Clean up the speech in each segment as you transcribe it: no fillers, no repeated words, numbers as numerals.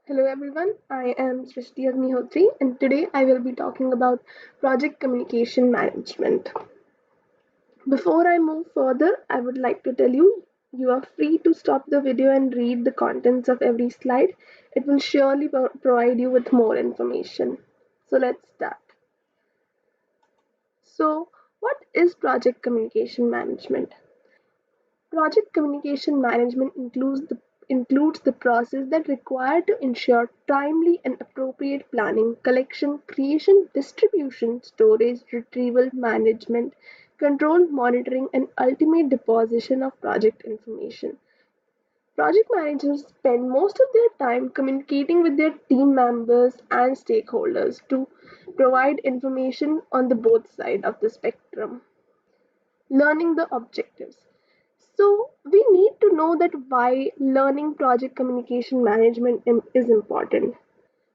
Hello everyone, I am Srishti Agnihotri and today I will be talking about project communication management. Before I move further, I would like to tell you you are free to stop the video and read the contents of every slide. It will surely provide you with more information. So let's start. So, what is project communication management? Project communication management includes the process that required to ensure timely and appropriate planning, collection, creation, distribution, storage, retrieval, management, control, monitoring, and ultimate deposition of project information. Project managers spend most of their time communicating with their team members and stakeholders to provide information on the both side of the spectrum. Learning the objectives. So we need to know that why learning project communication management is important.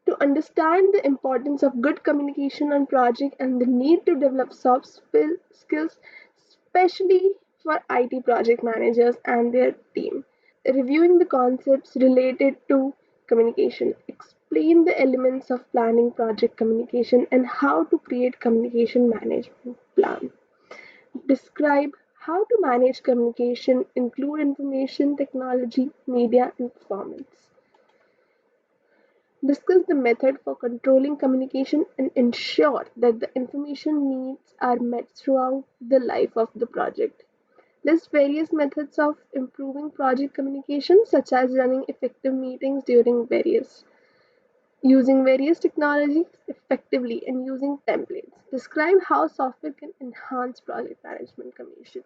To understand the importance of good communication on project and the need to develop soft skills, especially for IT project managers and their team. Reviewing the concepts related to communication. Explain the elements of planning project communication and how to create communication management plan. Describe how to manage communication, include information technology, media, and performance. Discuss the method for controlling communication and ensure that the information needs are met throughout the life of the project. List various methods of improving project communication, such as running effective meetings during various using various technologies effectively and using templates. Describe how software can enhance project management communication.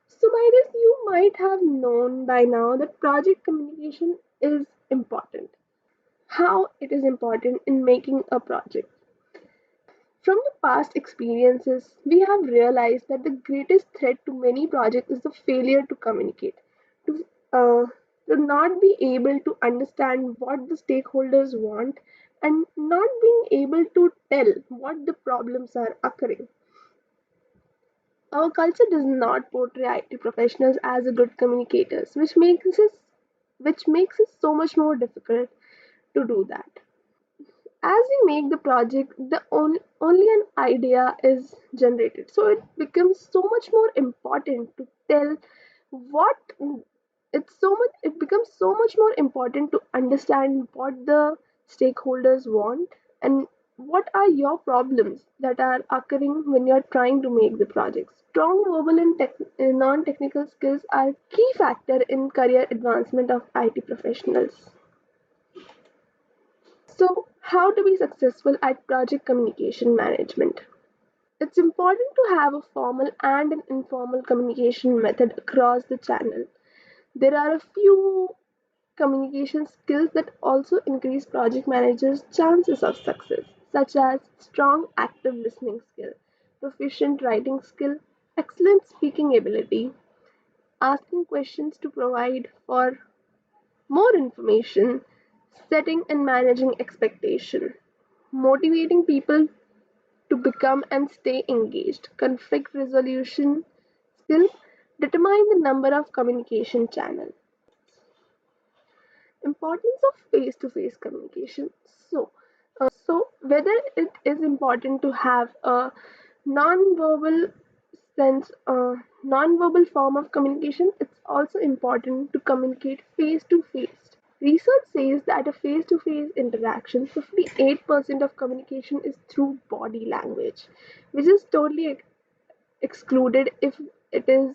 So, by this, you might have known by now that project communication is important. How it is important in making a project. From the past experiences, we have realized that the greatest threat to many projects is the failure to communicate, to, uh, to not be able to understand what the stakeholders want, and not being able to tell what the problems are occurring. Our culture does not portray IT professionals as a good communicators, which makes it so much more difficult to do that. As we make the project, only an idea is generated. So it becomes so much more important to tell what it becomes so much more important to understand what the stakeholders want and what are your problems that are occurring when you're trying to make the project. Strong verbal and non-technical skills are key factor in career advancement of IT professionals. So, how to be successful at project communication management? It's important to have a formal and an informal communication method across the channel. There are a few communication skills that also increase project managers' chances of success, such as strong active listening skill, proficient writing skill, excellent speaking ability, asking questions to provide for more information, setting and managing expectation, motivating people to become and stay engaged, conflict resolution skill, determine the number of communication channels. Importance of face-to-face communication. So whether it is important to have a non-verbal non-verbal form of communication, it's also important to communicate face-to-face. Research says that a face-to-face interaction, 58% of communication is through body language, which is totally excluded if it is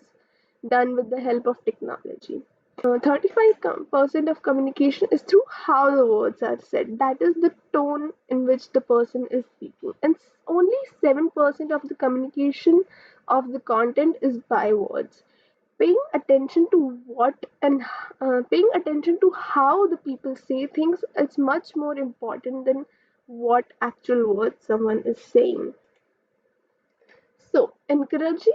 done with the help of technology. 35% of communication is through how the words are said. That is the tone in which the person is speaking. And only 7% of the communication of the content is by words. Paying attention to paying attention to how the people say things is much more important than what actual words someone is saying. So, encouraging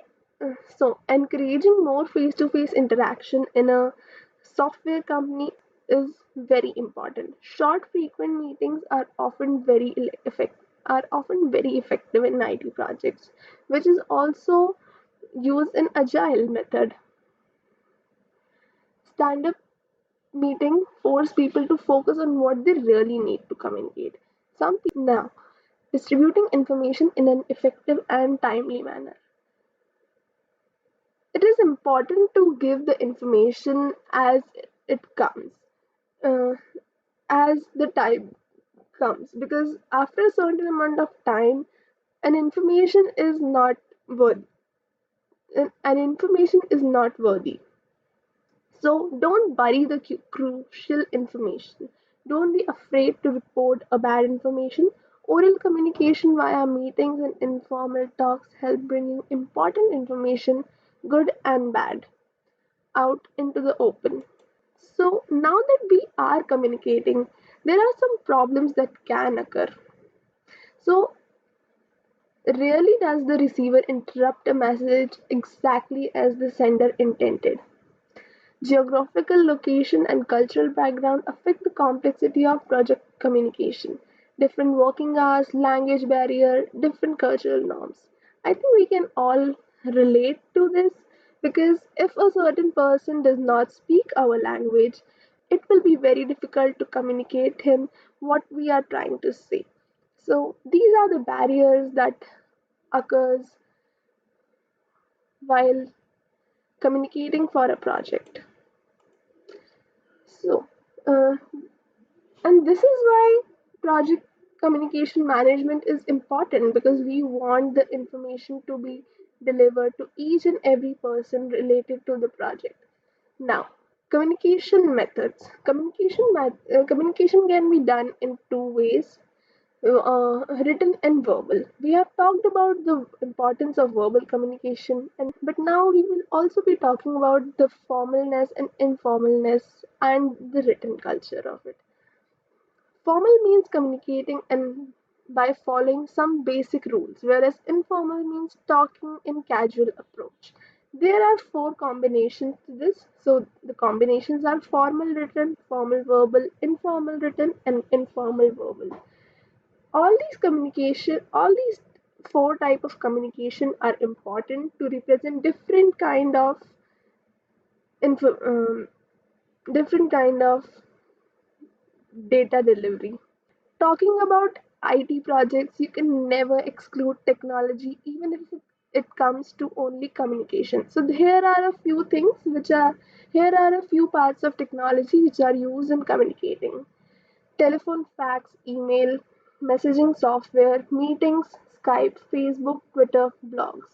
more face-to-face interaction in a software company is very important. Short, frequent meetings are often very effective in IT projects, which is also used in agile method. Stand-up meeting force people to focus on what they really need to communicate. Some people now distributing information in an effective and timely manner. It is important to give the information as it comes, uh, as the time comes, because after a certain amount of time, an information is not worth an information is not worthy. So don't bury the crucial information. Don't be afraid to report a bad information. Oral communication via meetings and informal talks help bringing important information, good and bad, out into the open. So now that we are communicating, there are some problems that can occur. So rarely does the receiver interrupt a message exactly as the sender intended. Geographical location and cultural background affect the complexity of project communication. Different working hours, language barrier, different cultural norms. I think we can all relate to this because if a certain person does not speak our language, it will be very difficult to communicate him what we are trying to say. So these are the barriers that occurs while communicating for a project. So, and this is why project communication management is important because we want the information to be delivered to each and every person related to the project. Now, communication methods. Communication can be done in two ways, written and verbal. We have talked about the importance of verbal communication, and but now we will also be talking about the formalness and informalness and the written culture of it. Formal means communicating and by following some basic rules, whereas informal means talking in casual approach. There are four combinations to this. So the combinations are formal written, formal verbal, informal written, and informal verbal. All these four type of communication are important to represent info, um, different kind of data delivery. Talking about IT projects, you can never exclude technology, even if it comes to only communication. So here are a few parts of technology which are used in communicating: telephone, fax, email, messaging software, meetings, Skype, Facebook, Twitter, blogs.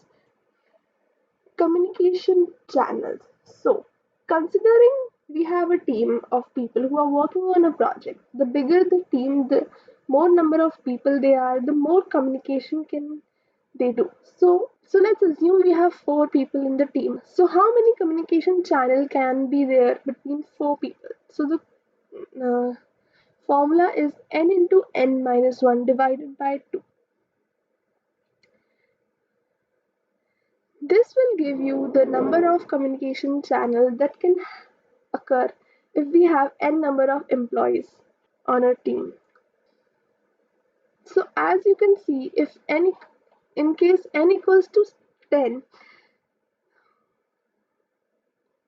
Communication channels. So, considering we have a team of people who are working on a project, the bigger the team, the more number of people they are, the more communication can they do. So let's assume we have four people in the team. So how many communication channel can be there between four people? So the formula is n into n minus 1 divided by 2. This will give you the number of communication channels that can occur if we have n number of employees on a team. So as you can see, if n in case n equals to 10,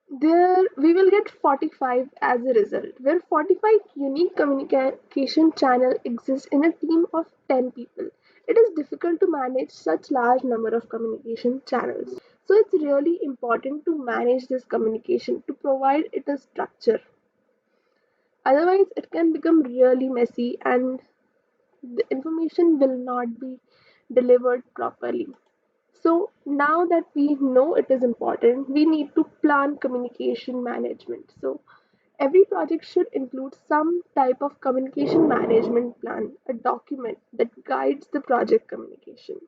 there we will get 45 as a result, where 45 unique communication channel exists in a team of 10 people. It is difficult to manage such large number of communication channels. So it's really important to manage this communication to provide it a structure. Otherwise, it can become really messy and the information will not be delivered properly. So now that we know it is important, we need to plan communication management. So every project should include some type of communication management plan, a document that guides the project communication.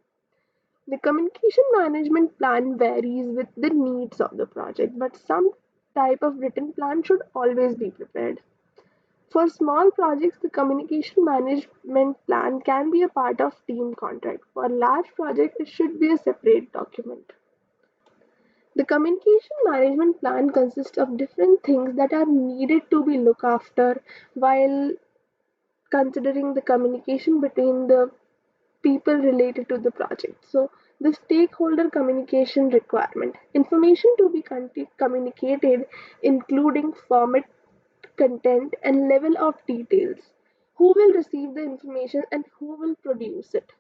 The communication management plan varies with the needs of the project, but some type of written plan should always be prepared. For small projects, the communication management plan can be a part of team contract. For large projects, it should be a separate document. The communication management plan consists of different things that are needed to be looked after while considering the communication between the people related to the project. So, the stakeholder communication requirement: information to be communicated, including format content, and level of details. Who will receive the information and who will produce it?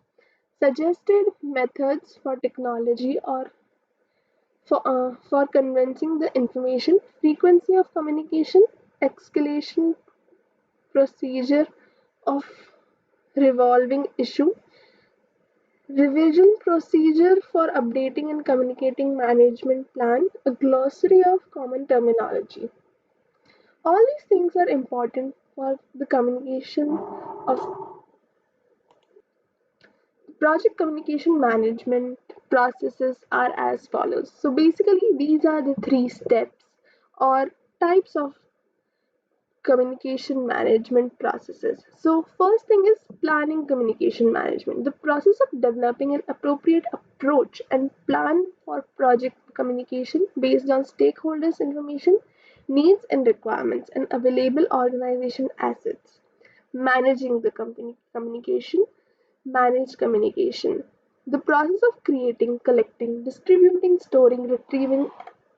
Suggested methods for technology or for convincing the information, frequency of communication, escalation procedure of revolving issue, revision procedure for updating and communicating management plan, a glossary of common terminology. All these things are important for the communication of project communication management processes are as follows. So basically these are the three steps or types of communication management processes. So first thing is planning communication management, the process of developing an appropriate approach and plan for project communication based on stakeholders' information, needs and requirements and available organization assets. Managing the company communication, managed communication. The process of creating, collecting, distributing, storing, retrieving,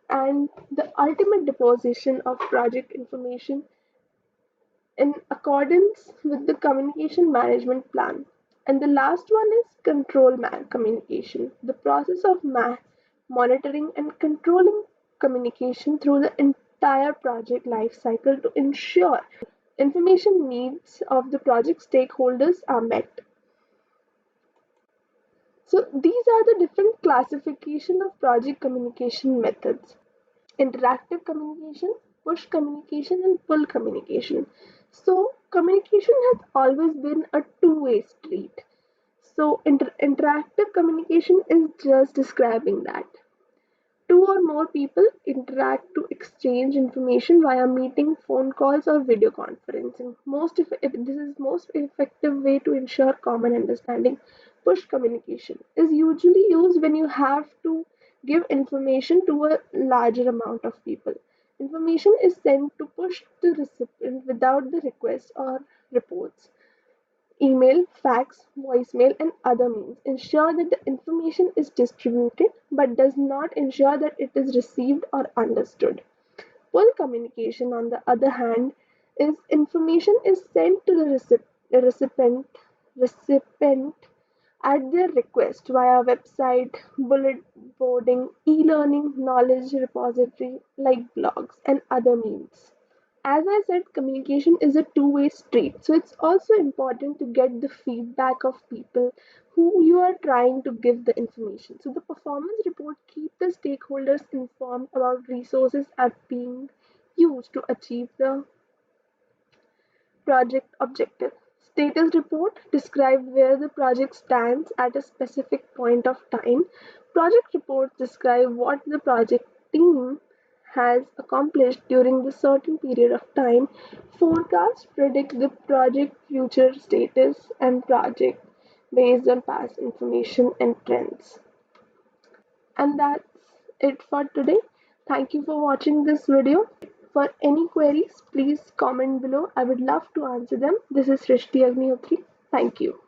and the ultimate deposition of project information in accordance with the communication management plan. And the last one is communication, the process of monitoring and controlling communication through the entire project life cycle to ensure information needs of the project stakeholders are met. So these are the different classification of project communication methods. Interactive communication, push communication, and pull communication. So communication has always been a two-way street. So interactive communication is just describing that. Two or more people interact to exchange information via meeting, phone calls, or video conferencing. This is most effective way to ensure common understanding. Push communication is usually used when you have to give information to a larger amount of people. Information is sent to push the recipient without the request or reports. Email, fax, voicemail, and other means ensure that the information is distributed but does not ensure that it is received or understood. Pull communication, on the other hand, is information is sent to the recipient at their request via website, bullet boarding, e-learning, knowledge repository like blogs and other means. As I said, communication is a two-way street. So it's also important to get the feedback of people who you are trying to give the information. So the performance report keep the stakeholders informed about resources are being used to achieve the project objective. Status report describe where the project stands at a specific point of time. Project reports describe what the project team has accomplished during the certain period of time. Forecasts predict the project future status and project based on past information and trends. And that's it for today. Thank you for watching this video. For any queries, please comment below. I would love to answer them. This is Srishti Agnihotri. Thank you.